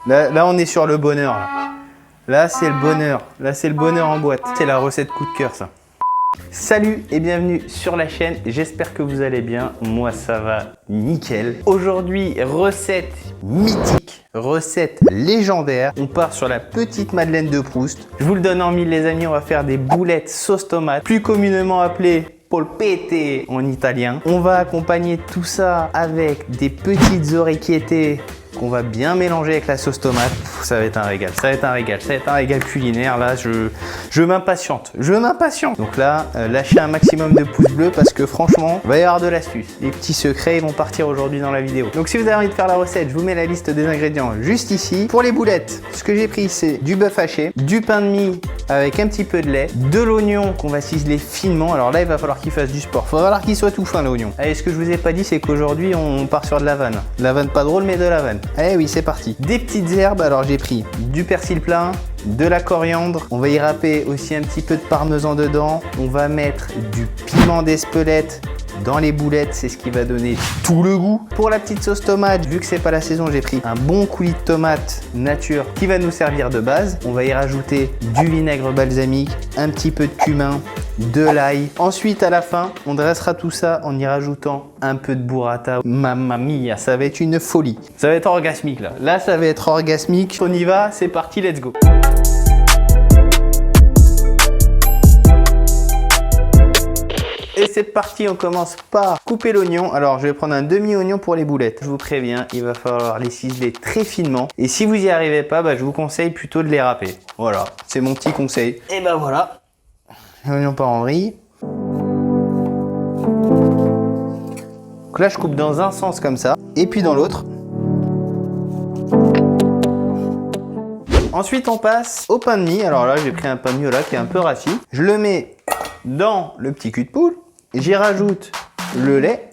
Là, on est sur le bonheur. Là, c'est le bonheur. Là, c'est le bonheur en boîte. C'est la recette coup de cœur, ça. Salut et bienvenue sur la chaîne. J'espère que vous allez bien. Moi, ça va nickel. Aujourd'hui, recette mythique, recette légendaire. On part sur la petite Madeleine de Proust. Je vous le donne en mille, les amis. On va faire des boulettes sauce tomate, plus communément appelées polpette en italien. On va accompagner tout ça avec des petites orecchiette qu'on va bien mélanger avec la sauce tomate. Ça va être un régal, ça va être un régal, ça va être un régal culinaire. Là, je m'impatiente, Donc là, lâchez un maximum de pouces bleus parce que franchement, il va y avoir de l'astuce. Les petits secrets, ils vont partir aujourd'hui dans la vidéo. Donc si vous avez envie de faire la recette, je vous mets la liste des ingrédients juste ici. Pour les boulettes, ce que j'ai pris, c'est du bœuf haché, du pain de mie avec un petit peu de lait, de l'oignon qu'on va ciseler finement. Alors là, il va falloir qu'il fasse du sport. Il va falloir qu'il soit tout fin, l'oignon. Allez, ce que je vous ai pas dit, c'est qu'aujourd'hui, on part sur de la vanne. De la vanne pas drôle, mais de la vanne. Eh oui, c'est parti. Des petites herbes, alors j'ai pris du persil plein, de la coriandre. On va y râper aussi un petit peu de parmesan dedans. On va mettre du piment d'Espelette dans les boulettes, c'est ce qui va donner tout le goût. Pour la petite sauce tomate, vu que c'est pas la saison, j'ai pris un bon coulis de tomate nature qui va nous servir de base. On va y rajouter du vinaigre balsamique, un petit peu de cumin, de l'ail. Ensuite, à la fin, on dressera tout ça en y rajoutant un peu de burrata. Mamma mia, ça va être une folie. Ça va être orgasmique là. Là, ça va être orgasmique. On y va, c'est parti, let's go. Et c'est parti, on commence par couper l'oignon. Alors, je vais prendre un demi-oignon pour les boulettes. Je vous préviens, il va falloir les ciseler très finement. Et si vous n'y arrivez pas, je vous conseille plutôt de les râper. Voilà, c'est mon petit conseil. Et voilà, l'oignon part en vrille. Donc là, je coupe dans un sens comme ça, et puis dans l'autre. Ensuite, on passe au pain de mie. Alors là, j'ai pris un pain de mie là qui est un peu rassis. Je le mets dans le petit cul de poule. J'y rajoute le lait.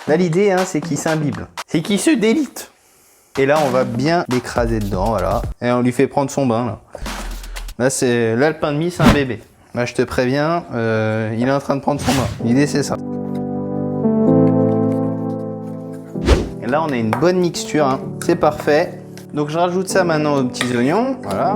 Là, l'idée, c'est qu'il s'imbibe. C'est qu'il se délite. Et là, on va bien l'écraser dedans, voilà. Et on lui fait prendre son bain, là. Là, le pain de mie, c'est un bébé. Là, je te préviens, il est en train de prendre son bain. L'idée, c'est ça. Et là, on a une bonne mixture, C'est parfait. Donc, je rajoute ça maintenant aux petits oignons, voilà.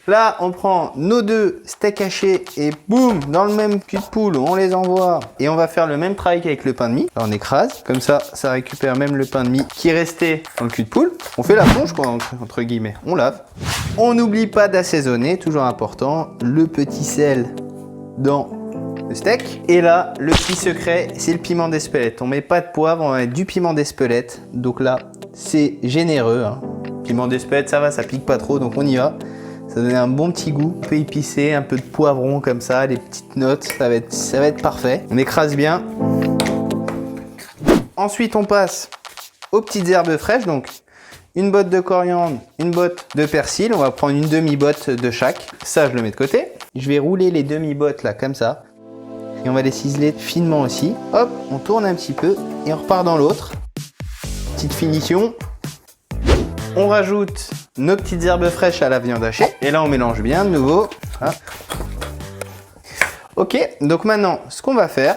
Là, on prend nos deux steaks hachés et boum, dans le même cul de poule, on les envoie. Et on va faire le même travail qu'avec le pain de mie. Là, on écrase, comme ça, ça récupère même le pain de mie qui est resté dans le cul de poule. On fait la plonge, quoi, entre guillemets. On lave. On n'oublie pas d'assaisonner, toujours important, le petit sel dans le steak. Et là, le petit secret, c'est le piment d'Espelette. On met pas de poivre, on va mettre du piment d'Espelette. Donc là, c'est généreux. Piment d'Espelette, ça va, ça pique pas trop, donc on y va. Ça donne un bon petit goût, un peu épicé, un peu de poivron comme ça, des petites notes, ça va être parfait. On écrase bien. Ensuite, on passe aux petites herbes fraîches, donc une botte de coriandre, une botte de persil. On va prendre une demi-botte de chaque. Ça, je le mets de côté. Je vais rouler les demi-bottes là, comme ça. Et on va les ciseler finement aussi. Hop, on tourne un petit peu et on repart dans l'autre. Petite finition. On rajoute nos petites herbes fraîches à la viande hachée. Et là, on mélange bien de nouveau. Voilà. Ok, donc maintenant, ce qu'on va faire,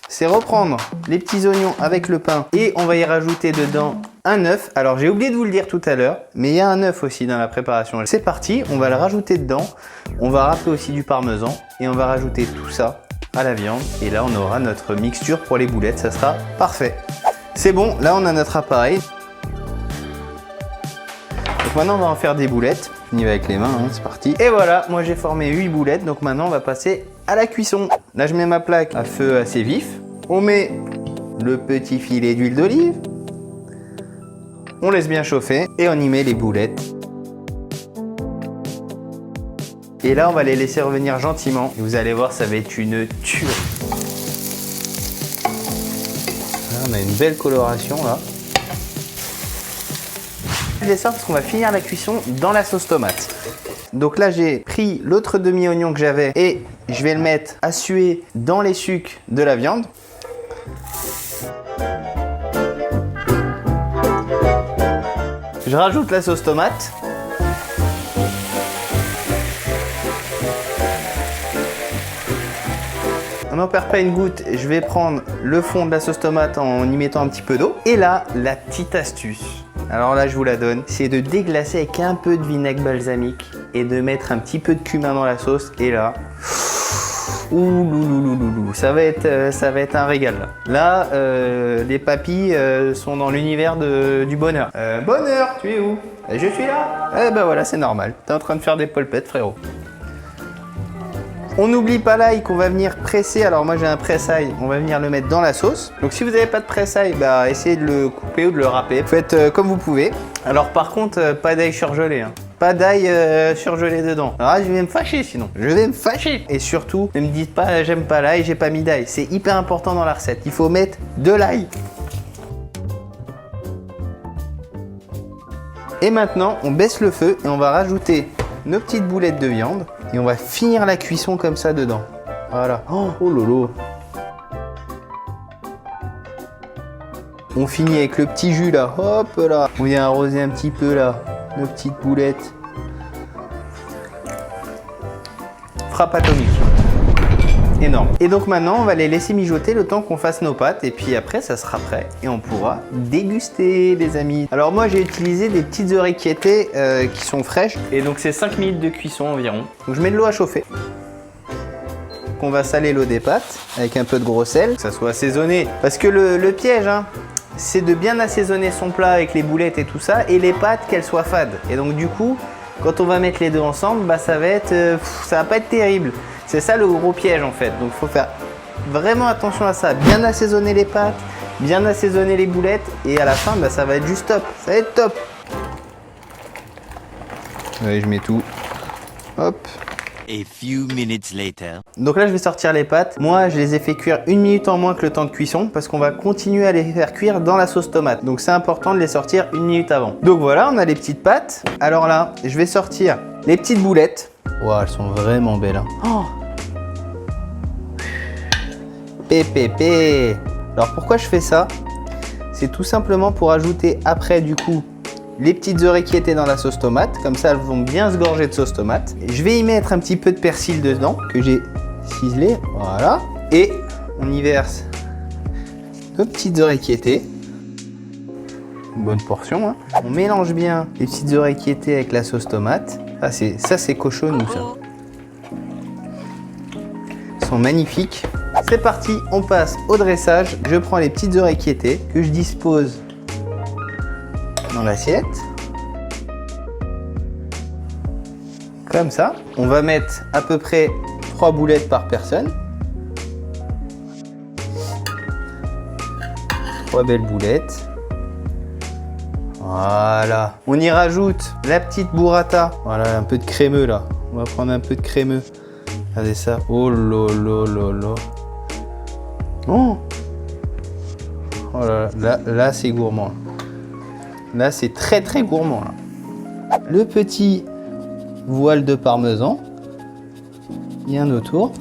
c'est reprendre les petits oignons avec le pain. Et on va y rajouter dedans un œuf. Alors, j'ai oublié de vous le dire tout à l'heure, mais il y a un œuf aussi dans la préparation. C'est parti, on va le rajouter dedans. On va râper aussi du parmesan. Et on va rajouter tout ça à la viande. Et là, on aura notre mixture pour les boulettes. Ça sera parfait. C'est bon, là, on a notre appareil. Donc maintenant, on va en faire des boulettes. On y va avec les mains, c'est parti. Et voilà, moi j'ai formé 8 boulettes. Donc maintenant, on va passer à la cuisson. Là, je mets ma plaque à feu assez vif. On met le petit filet d'huile d'olive. On laisse bien chauffer et on y met les boulettes. Et là, on va les laisser revenir gentiment. Et vous allez voir, ça va être une tuerie. Là, on a une belle coloration là. Je les sors parce qu'on va finir la cuisson dans la sauce tomate. Donc là, j'ai pris l'autre demi-oignon que j'avais et je vais le mettre à suer dans les sucs de la viande. Je rajoute la sauce tomate. On n'en perd pas une goutte. Je vais prendre le fond de la sauce tomate en y mettant un petit peu d'eau. Et là, la petite astuce. Alors là, je vous la donne. C'est de déglacer avec un peu de vinaigre balsamique et de mettre un petit peu de cumin dans la sauce. Et là, ouh, ça va être un régal. Là, les papilles sont dans l'univers du bonheur. Bonheur, tu es où? Je suis là. Eh ben voilà, c'est normal. T'es en train de faire des polpettes, frérot. On n'oublie pas l'ail qu'on va venir presser. Alors moi j'ai un presse-ail, on va venir le mettre dans la sauce. Donc si vous n'avez pas de presse-ail, bah essayez de le couper ou de le râper. Faites comme vous pouvez. Alors par contre, pas d'ail surgelé. Hein. Pas d'ail surgelé dedans. Alors je vais me fâcher sinon. Je vais me fâcher. Et surtout, ne me dites pas j'aime pas l'ail, j'ai pas mis d'ail. C'est hyper important dans la recette. Il faut mettre de l'ail. Et maintenant, on baisse le feu et on va rajouter nos petites boulettes de viande. Et on va finir la cuisson comme ça dedans. Voilà. Oh lolo. On finit avec le petit jus là. Hop là. On vient arroser un petit peu là. Nos petites boulettes. Frappe atomique. Énorme. Et donc maintenant, on va les laisser mijoter le temps qu'on fasse nos pâtes. Et puis après, ça sera prêt. Et on pourra déguster, les amis. Alors moi, j'ai utilisé des petites orecchiettes qui sont fraîches. Et donc, c'est 5 minutes de cuisson environ. Donc, je mets de l'eau à chauffer. On va saler l'eau des pâtes avec un peu de gros sel. Que ça soit assaisonné. Parce que le piège, hein, c'est de bien assaisonner son plat avec les boulettes et tout ça. Et les pâtes, qu'elles soient fades. Et donc, du coup, quand on va mettre les deux ensemble, bah, ça va pas être terrible. C'est ça le gros piège en fait, donc il faut faire vraiment attention à ça, bien assaisonner les pâtes, bien assaisonner les boulettes et à la fin bah, ça va être juste top, ça va être top. Allez, je mets tout, hop. A few minutes later. Donc là je vais sortir les pâtes, moi je les ai fait cuire 1 minute en moins que le temps de cuisson parce qu'on va continuer à les faire cuire dans la sauce tomate, donc c'est important de les sortir 1 minute avant. Donc voilà, on a les petites pâtes, alors là je vais sortir les petites boulettes. Wow, elles sont vraiment belles. Hein. Oh Pépépé. Alors pourquoi je fais ça? C'est tout simplement pour ajouter après du coup les petites orecchiettes dans la sauce tomate. Comme ça elles vont bien se gorger de sauce tomate. Et je vais y mettre un petit peu de persil dedans que j'ai ciselé. Voilà. Et on y verse nos petites orecchiettes. Une bonne portion. Hein. On mélange bien les petites orecchiettes avec la sauce tomate. Ça c'est cochonou ça. Ils sont magnifiques. C'est parti, on passe au dressage. Je prends les petites orecchiettes que je dispose dans l'assiette. Comme ça. On va mettre à peu près 3 boulettes par personne. 3 belles boulettes. Voilà. On y rajoute la petite burrata. Voilà, un peu de crémeux là. On va prendre un peu de crémeux. Regardez ça. Oh là. Oh, oh là, c'est gourmand. Là, c'est très très gourmand. Là. Le petit voile de parmesan. Bien autour.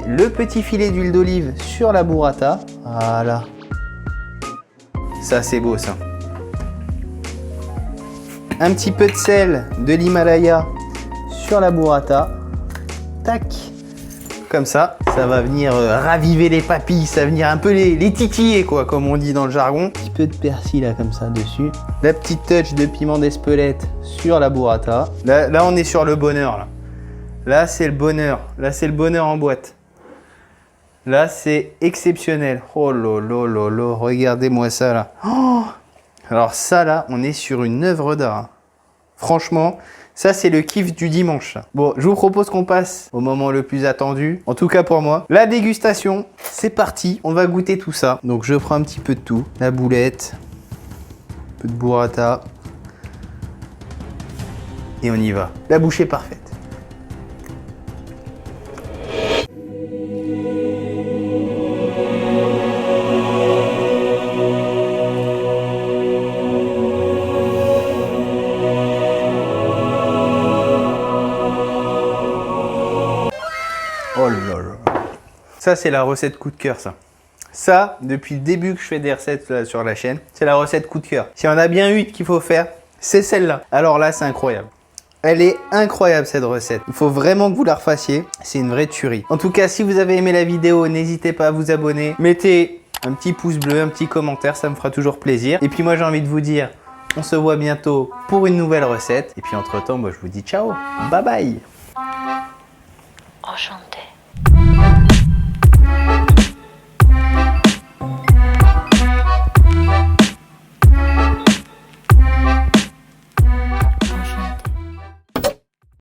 Le petit filet d'huile d'olive sur la burrata. Voilà. Ça, c'est beau, ça. Un petit peu de sel de l'Himalaya sur la burrata. Tac. Comme ça, ça va venir raviver les papilles. Ça va venir un peu les titiller, quoi, comme on dit dans le jargon. Un petit peu de persil, là, comme ça, dessus. La petite touch de piment d'Espelette sur la burrata. Là, on est sur le bonheur, là. Là, c'est le bonheur. Là, c'est le bonheur en boîte. Là, c'est exceptionnel. Oh lolo, regardez-moi ça là. Oh, alors ça là, on est sur une œuvre d'art. Franchement, ça c'est le kiff du dimanche. Bon, je vous propose qu'on passe au moment le plus attendu. En tout cas pour moi, la dégustation. C'est parti, on va goûter tout ça. Donc je prends un petit peu de tout. La boulette, un peu de burrata. Et on y va. La bouchée parfaite. Oh là là. Ça, c'est la recette coup de cœur, ça. Ça, depuis le début que je fais des recettes là, sur la chaîne, c'est la recette coup de cœur. S'il y en a bien une qu'il faut faire, c'est celle-là. Alors là, c'est incroyable. Elle est incroyable cette recette. Il faut vraiment que vous la refassiez. C'est une vraie tuerie. En tout cas, si vous avez aimé la vidéo, n'hésitez pas à vous abonner. Mettez un petit pouce bleu, un petit commentaire, ça me fera toujours plaisir. Et puis moi, j'ai envie de vous dire, on se voit bientôt pour une nouvelle recette. Et puis entre-temps, moi, je vous dis ciao. Bye bye. Enchanté.